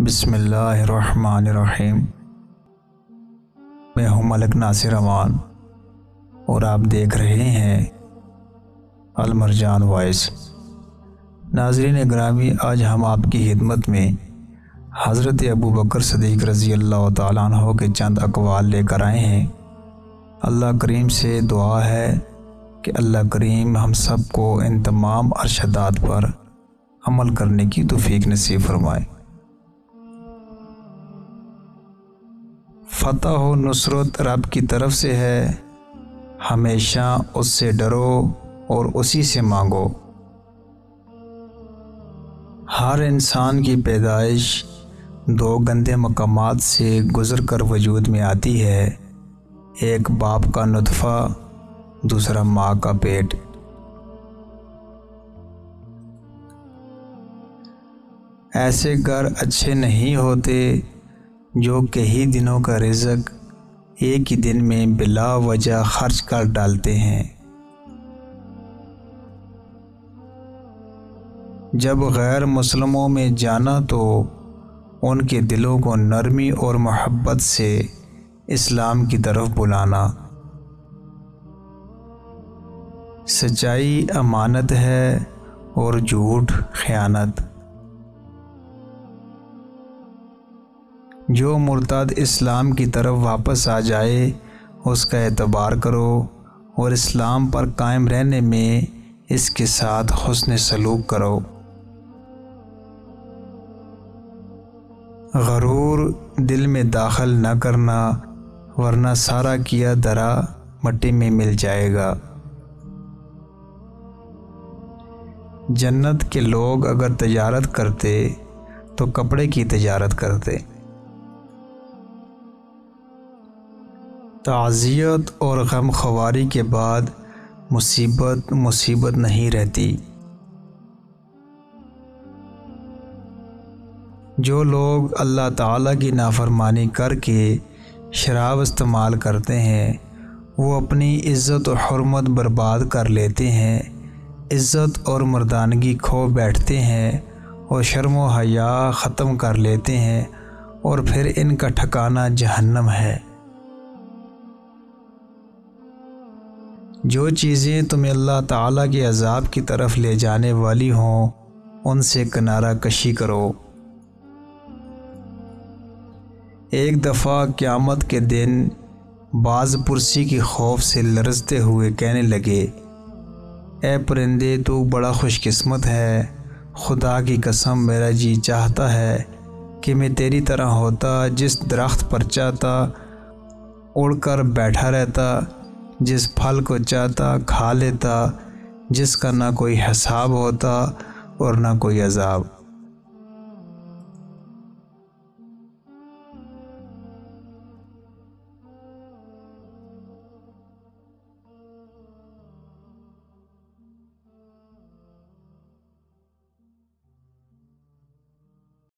بسم اللہ الرحمن الرحیم۔ میں ہوں ملک ناصر امان اور آپ دیکھ رہے ہیں المرجان وائس۔ ناظرین گرامی، آج ہم آپ کی خدمت میں حضرت ابوبکر صدیق رضی اللہ تعالیٰ عنہ کے چند اقوال لے کر آئے ہیں۔ اللہ کریم سے دعا ہے کہ اللہ کریم ہم سب کو ان تمام ارشادات پر عمل کرنے کی توفیق نصیب فرمائے۔ فتح و نصرت رب کی طرف سے ہے، ہمیشہ اس سے ڈرو اور اسی سے مانگو۔ ہر انسان کی پیدائش دو گندے مقامات سے گزر کر وجود میں آتی ہے، ایک باپ کا نطفہ، دوسرا ماں کا پیٹ۔ ایسے گھر اچھے نہیں ہوتے جو کئی دنوں کا رزق ایک ہی دن میں بلا وجہ خرچ کر ڈالتے ہیں۔ جب غیر مسلموں میں جانا تو ان کے دلوں کو نرمی اور محبت سے اسلام کی طرف بلانا۔ سچائی امانت ہے اور جھوٹ خیانت۔ جو مرتد اسلام کی طرف واپس آ جائے اس کا اعتبار کرو اور اسلام پر قائم رہنے میں اس کے ساتھ حسن سلوک کرو۔ غرور دل میں داخل نہ کرنا، ورنہ سارا کیا درا مٹی میں مل جائے گا۔ جنت کے لوگ اگر تجارت کرتے تو کپڑے کی تجارت کرتے۔ تعزیت اور غم خواری کے بعد مصیبت نہیں رہتی۔ جو لوگ اللہ تعالیٰ کی نافرمانی کر کے شراب استعمال کرتے ہیں وہ اپنی عزت و حرمت برباد کر لیتے ہیں، عزت اور مردانگی کھو بیٹھتے ہیں اور شرم و حیا ختم کر لیتے ہیں، اور پھر ان کا ٹھکانہ جہنم ہے۔ جو چیزیں تمہیں اللہ تعالیٰ کے عذاب کی طرف لے جانے والی ہوں ان سے کنارہ کشی کرو۔ ایک دفعہ قیامت کے دن باز پرسی کی خوف سے لرزتے ہوئے کہنے لگے، اے پرندے تو بڑا خوش قسمت ہے، خدا کی قسم میرا جی چاہتا ہے کہ میں تیری طرح ہوتا، جس درخت پر چاہتا اڑ کر بیٹھا رہتا، جس پھل کو چاہتا کھا لیتا، جس کا نہ کوئی حساب ہوتا اور نہ کوئی عذاب۔